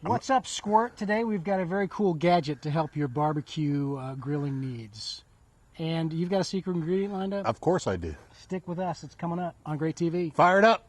What's up, Squirt? Today we've got a very cool gadget to help your barbecue grilling needs. And you've got a secret ingredient lined up? Of course I do. Stick with us. It's coming up on Great TV. Fire it up.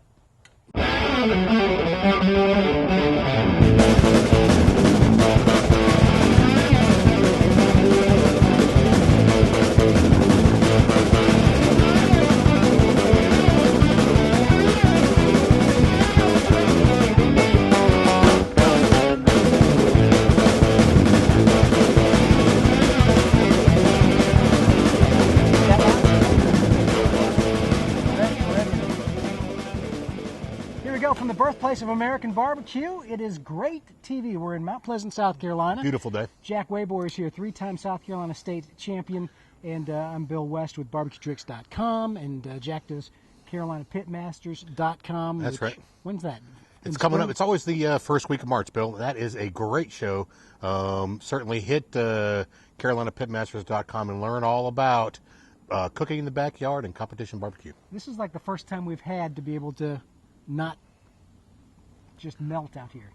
From the birthplace of American barbecue, it is Great TV. We're in Mount Pleasant, South Carolina. Beautiful day. Jack Waybor is here, three-time South Carolina state champion, and I'm Bill West with BarbecueTricks.com, and Jack does CarolinaPitmasters.com. That's right. When's that? It's coming up. It's always the first week of March, Bill. That is a great show. Certainly hit CarolinaPitmasters.com and learn all about cooking in the backyard and competition barbecue. This is like the first time we've had to be able to not just melt out here.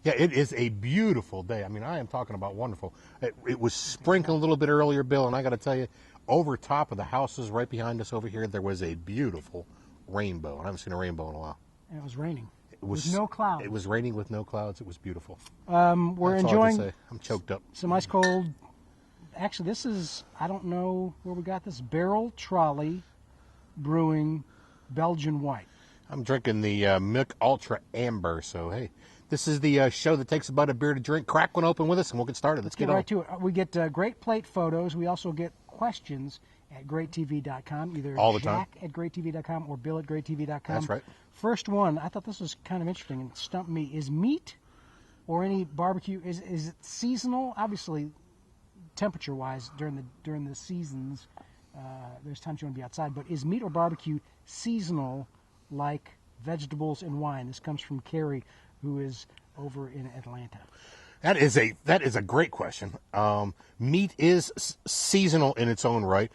Yeah, it is a beautiful day. I mean, I am talking about wonderful. It was sprinkling a little bit earlier, Bill, and I got to tell you, over top of the houses right behind us over here, there was a beautiful rainbow. I haven't seen a rainbow in a while. And it was raining. It was no clouds. It was raining with no clouds. It was beautiful. We're That's enjoying. all I can say. I'm choked up. Some ice cold. Actually, this is, I don't know where we got this. Barrel Trolley Brewing Belgian White. I'm drinking the Mick Ultra Amber, so hey, this is the show that takes about a beer to drink. Crack one open with us and we'll get started. Let's get right to it. We get great plate photos. We also get questions at greattv.com, either all the Jack time at greattv.com or Bill at greattv.com. That's right. First one, I thought this was kind of interesting and stumped me. Is meat or any barbecue, is it seasonal? Obviously, temperature-wise, during the seasons, there's times you want to be outside, but is meat or barbecue seasonal like vegetables and wine? This comes from Carrie, who is over in Atlanta. That is a great question. Meat is seasonal in its own right.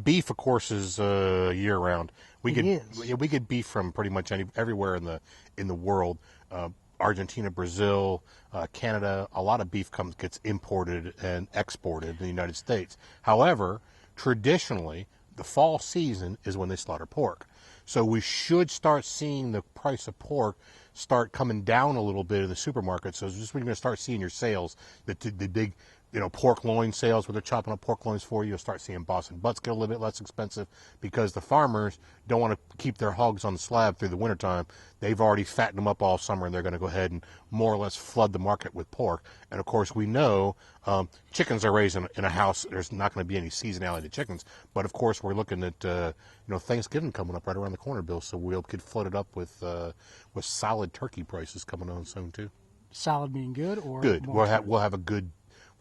Beef, of course, is year round. We get beef from pretty much everywhere in the world. Argentina, Brazil, Canada. A lot of beef gets imported and exported in the United States. However, traditionally, the fall season is when they slaughter pork. So we should start seeing the price of pork start coming down a little bit in the supermarket. So it's just when you're going to start seeing your sales, the big, pork loin sales where they're chopping up pork loins for you. You'll start seeing Boston butts get a little bit less expensive because the farmers don't want to keep their hogs on the slab through the wintertime. They've already fattened them up all summer, and they're going to go ahead and more or less flood the market with pork. And of course, we know chickens are raised in a house. There's not going to be any seasonality to chickens. But of course, we're looking at Thanksgiving coming up right around the corner, Bill. So we'll get flooded up with solid turkey prices coming on soon too. Solid being good or good? We'll have a good.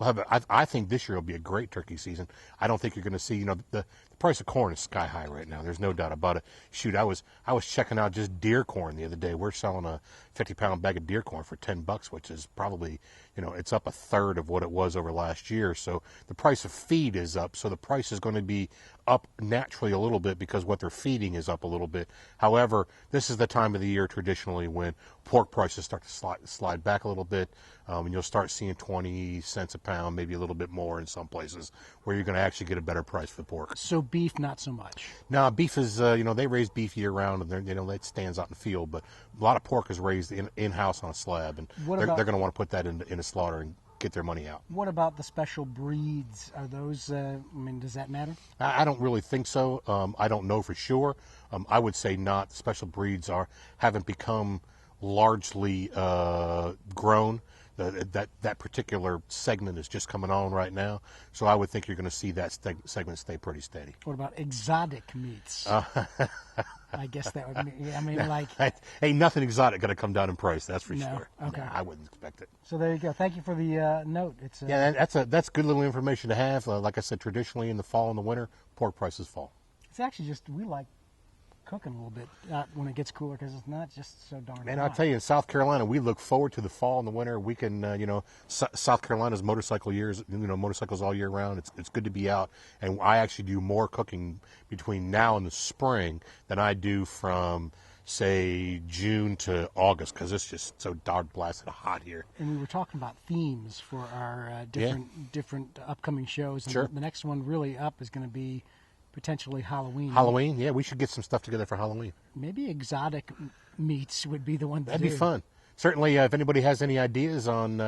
I think this year will be a great turkey season. I don't think you're going to see, the price of corn is sky high right now. There's no doubt about it. Shoot, I was checking out just deer corn the other day. We're selling a 50-pound bag of deer corn for $10, which is probably, it's up a third of what it was over last year. So the price of feed is up. So the price is going to be up naturally a little bit because what they're feeding is up a little bit. However, this is the time of the year traditionally when pork prices start to slide back a little bit, and you'll start seeing 20 cents a pound, maybe a little bit more in some places, where you're going to actually get a better price for pork. So beef, not so much. No, beef is, they raise beef year round, and that stands out in the field. But a lot of pork is raised in-house on a slab, and they're going to want to put that in a slaughter and get their money out. What about the special breeds? Are those, does that matter? I don't really think so. I don't know for sure. I would say not. The special breeds haven't become largely grown. That particular segment is just coming on right now, so I would think you're going to see that segment stay pretty steady. What about exotic meats? I guess that would mean, ain't nothing exotic going to come down in price. That's for no? sure. Okay, no, I wouldn't expect it. So there you go. Thank you for the note. It's yeah, that's good little information to have. Like I said, traditionally in the fall and the winter, pork prices fall. It's actually just we like cooking a little bit when it gets cooler because it's not just so darn Man, hot. I'll tell you, in South Carolina, we look forward to the fall and the winter. We can, South Carolina's motorcycles all year round. It's good to be out, and I actually do more cooking between now and the spring than I do from say June to August, because it's just so darn blasted hot here. And we were talking about themes for our different upcoming shows. And Sure. the next one really up is going to be potentially Halloween. Halloween, yeah, we should get some stuff together for Halloween. Maybe exotic meats would be the one to That'd do. be fun. Certainly, if anybody has any ideas on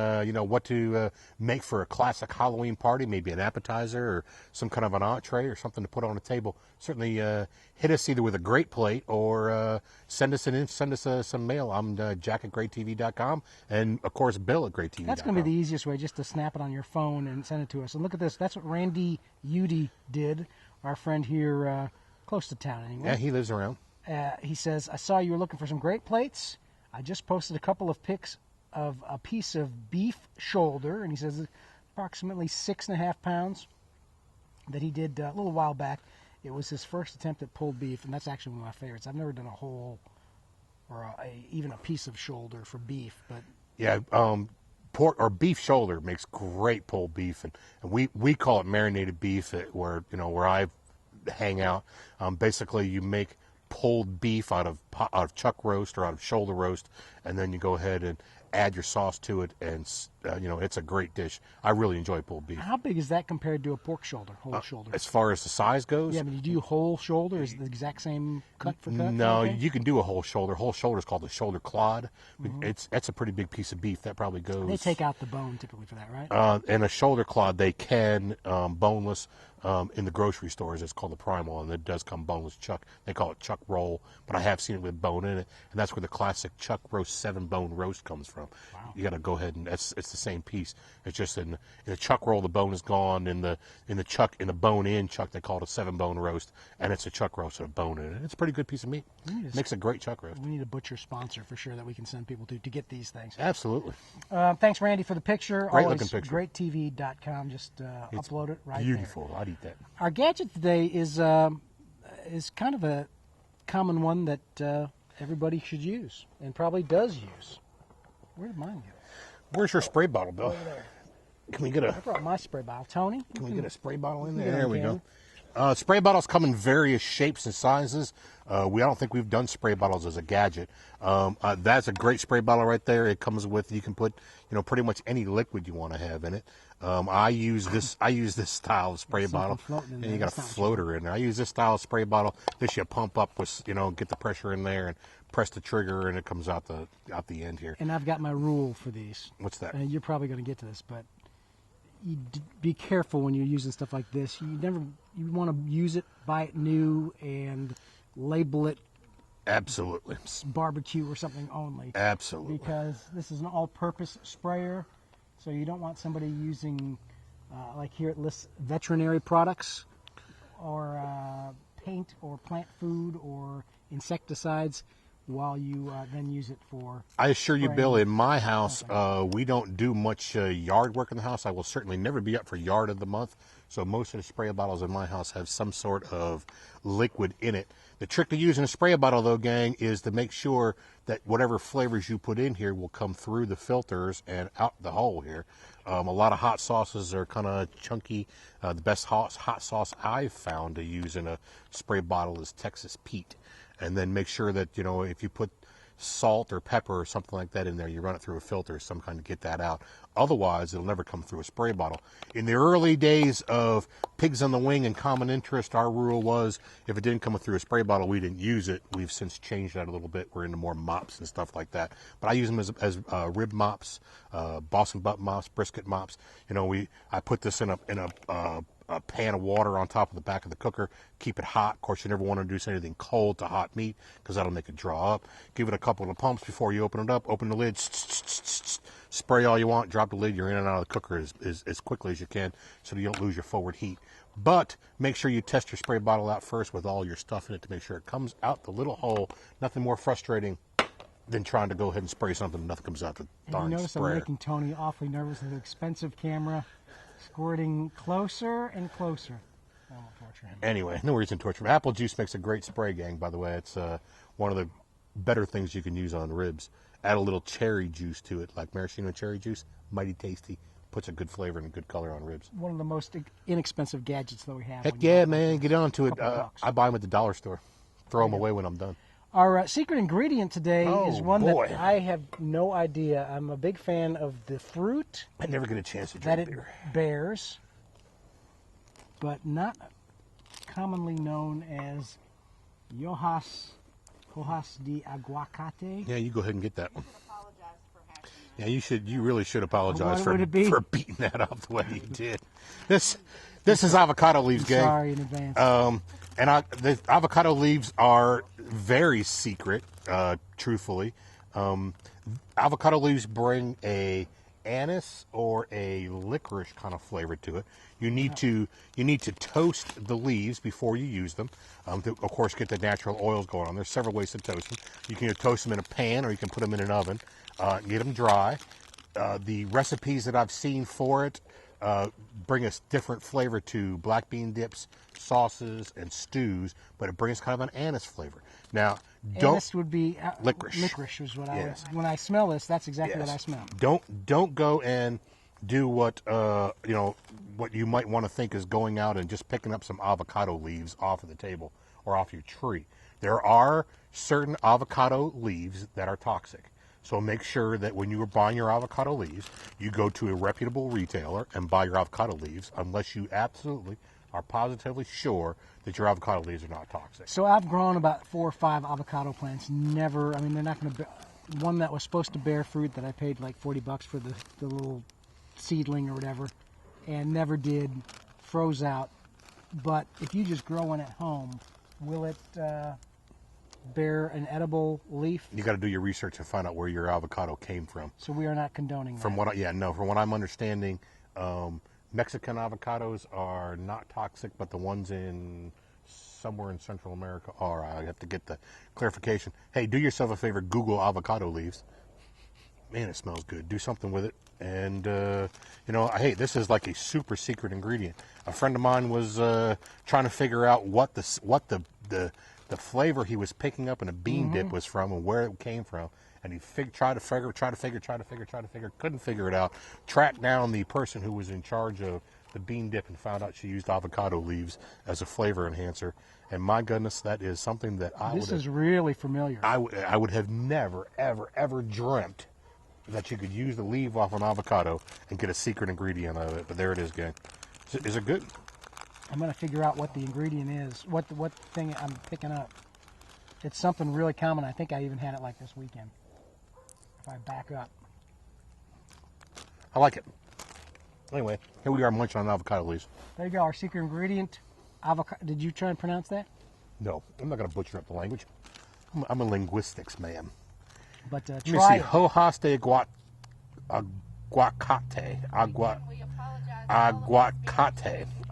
what to make for a classic Halloween party, maybe an appetizer or some kind of an entree or something to put on a table, certainly hit us either with a great plate or send us some mail. I'm Jack at GreatTV.com, and of course Bill at GreatTV.com. That's going to be the easiest way, just to snap it on your phone and send it to us. And look at this. That's what Randy Udy did, our friend here close to town anyway. Yeah, he lives around. He says, I saw you were looking for some great plates. I just posted a couple of pics of a piece of beef shoulder, and he says approximately 6.5 pounds that he did a little while back. It was his first attempt at pulled beef, and that's actually one of my favorites. I've never done a whole or even a piece of shoulder for beef, but yeah, pork or beef shoulder makes great pulled beef, and we call it marinated beef where I hang out. Basically, you make pulled beef out of chuck roast or out of shoulder roast, and then you go ahead and add your sauce to it, and it's a great dish. I really enjoy pulled beef. How big is that compared to a pork shoulder, whole shoulder? As far as the size goes, yeah, I mean, do you whole shoulder? Is it the exact same cut for cut? no, Okay. you can do a whole shoulder. Whole shoulder is called a shoulder clod. That's a pretty big piece of beef. That probably goes. They take out the bone typically for that, right? And a shoulder clod, they can boneless. In the grocery stores, it's called the primal, and it does come boneless chuck. They call it chuck roll, but I have seen it with bone in it, and that's where the classic chuck roast 7-bone roast comes from. Wow. You got to go ahead and it's the same piece. It's just in the chuck roll, the bone is gone. In the bone in chuck, they call it a 7-bone roast, and it's a chuck roast with a bone in it. It's a pretty good piece of meat. Makes a great chuck roast. We need a butcher sponsor for sure that we can send people to get these things. Absolutely. Thanks, Randy, for the picture. Great Always looking picture. GreatTV.com. Just upload it right Beautiful. there. I'd eat that. Our gadget today is kind of a common one that everybody should use and probably does use. Where did mine go? Where's your spray bottle, Bill? Over there. Can we get a I brought my spray bottle. Tony? Can we get a spray bottle in there? get it There on we camera. go. Spray bottles come in various shapes and sizes. I don't think we've done spray bottles as a gadget. That's a great spray bottle right there. It comes with, you can put, pretty much any liquid you want to have in it. I use this style of spray bottle, floating in and there. you got a That's not floater in there. I use this style of spray bottle. This you pump up with, get the pressure in there and press the trigger, and it comes out the end here. And I've got my rule for these. What's that? And you're probably going to get to this, but be careful when you're using stuff like this. You want to use it, buy it new, and label it Absolutely. barbecue or something only. Absolutely. Because this is an all-purpose sprayer, so you don't want somebody using, like here it lists veterinary products, or paint, or plant food, or insecticides, while you then use it for... I assure you, spraying. Bill, in my house, we don't do much yard work in the house. I will certainly never be up for yard of the month. So most of the spray bottles in my house have some sort of liquid in it. The trick to using a spray bottle, though, gang, is to make sure that whatever flavors you put in here will come through the filters and out the hole here. A lot of hot sauces are kind of chunky. The best hot sauce I've found to use in a spray bottle is Texas Pete. And then make sure that, if you put salt or pepper or something like that in there, you run it through a filter, some kind, to get that out. Otherwise, it'll never come through a spray bottle. In the early days of Pigs on the Wing and Common Interest, our rule was if it didn't come through a spray bottle, we didn't use it. We've since changed that a little bit. We're into more mops and stuff like that. But I use them as rib mops, Boston butt mops, brisket mops. I put this in a pan of water on top of the back of the cooker, keep it hot. Of course, you never want to do anything cold to hot meat because that'll make it draw up. Give it a couple of pumps before you open it up. Open the lid, spray all you want, drop the lid. You're in and out of the cooker as quickly as you can so you don't lose your forward heat. But make sure you test your spray bottle out first with all your stuff in it to make sure it comes out the little hole. Nothing more frustrating than trying to go ahead and spray something and nothing comes out the darn You notice sprayer. I'm making Tony awfully nervous with an expensive camera, squirting closer and closer. I won't torture him. Anyway, no reason to torture him. Apple juice makes a great spray, gang, by the way. It's one of the better things you can use on ribs. Add a little cherry juice to it, like maraschino cherry juice. Mighty tasty. Puts a good flavor and a good color on ribs. One of the most inexpensive gadgets that we have. Heck when you yeah, want man. Get on to it. couple bucks. I buy them at the dollar store. Throw them away when I'm done. Our secret ingredient today is one boy. that I have no idea. I'm a big fan of the fruit I never get a chance to that drink it beer. bears, but not commonly known as hojas de aguacate. Yeah, you go ahead and get that one. Yeah, you should. You really should apologize What would it be? for beating that off the way you did. This is avocado leaves, gang. Sorry in advance. The avocado leaves are very secret, truthfully. Avocado leaves bring a anise or a licorice kind of flavor to it. You need to toast the leaves before you use them. To, of course, get the natural oils going on. There's several ways to toast them. You can either toast them in a pan or you can put them in an oven. Get them dry. The recipes that I've seen for it bring us different flavor to black bean dips, sauces, and stews, but it brings kind of an anise flavor. Now, Anise would be licorice. Licorice is what Yes. when I smell this, that's exactly Yes. what I smell. Don't go and do what what you might want to think is going out and just picking up some avocado leaves off of the table or off your tree. There are certain avocado leaves that are toxic. So make sure that when you are buying your avocado leaves, you go to a reputable retailer and buy your avocado leaves, unless you absolutely are positively sure that your avocado leaves are not toxic. So I've grown about 4 or 5 avocado plants. Never, I mean, they're not going to. One that was supposed to bear fruit that I paid like $40 for the little seedling or whatever, and never did. Froze out. But if you just grow one at home, will it bear an edible leaf? You got to do your research and find out where your avocado came from. So we are not condoning that. From what I'm understanding, Mexican avocados are not toxic, but the ones in somewhere in Central America are. I have to get the clarification. Hey, do yourself a favor, Google avocado leaves. Man, it smells good. Do something with it. And, hey, this is like a super secret ingredient. A friend of mine was trying to figure out what the flavor he was picking up in a bean dip was from and where it came from. And he tried to figure, couldn't figure it out. Tracked down the person who was in charge of the bean dip and found out she used avocado leaves as a flavor enhancer. And my goodness, that is something that This is really familiar. I would have never, ever, ever dreamt that you could use the leaf off an avocado and get a secret ingredient out of it. But there it is, gang. Is it good? I'm going to figure out what the ingredient is, what thing I'm picking up. It's something really common. I think I even had it like this weekend. If I back up. I like it. Anyway, here we are munching on avocado leaves. There you go, our secret ingredient, avocado. Did you try and pronounce that? No, I'm not going to butcher up the language. I'm a linguistics man. But Let me try see. it. Hojas de aguacate.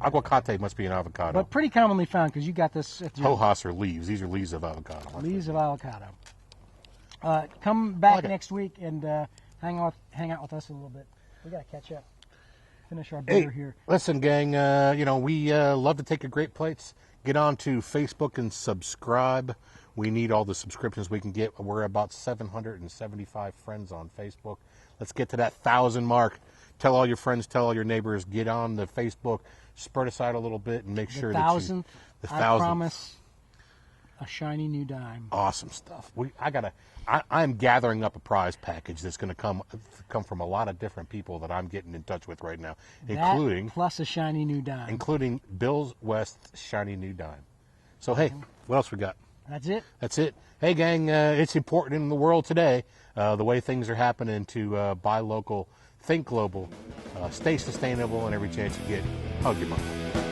Aguacate must be an avocado. But pretty commonly found because you got this at your Hojas are leaves. These are leaves of avocado. leaves of avocado. Come back like it. next week and hang out with us a little bit. We got to catch up. Finish our beer here. Listen, gang, we love to take your great plates. Get on to Facebook and subscribe. We need all the subscriptions we can get. We're about 775 friends on Facebook. Let's get to that 1,000 mark. Tell all your friends, tell all your neighbors, get on the Facebook, spread us out a little bit, and make sure The that you... thousandth, I promise, a shiny new dime. Awesome stuff. I'm gathering up a prize package that's going to come from a lot of different people that I'm getting in touch with right now, That plus a shiny new dime. including Bill's West's shiny new dime. So hey, what else we got? That's it. That's it. Hey gang, it's important in the world today, the way things are happening, to buy local, think global, stay sustainable, and every chance you get, hug your mom.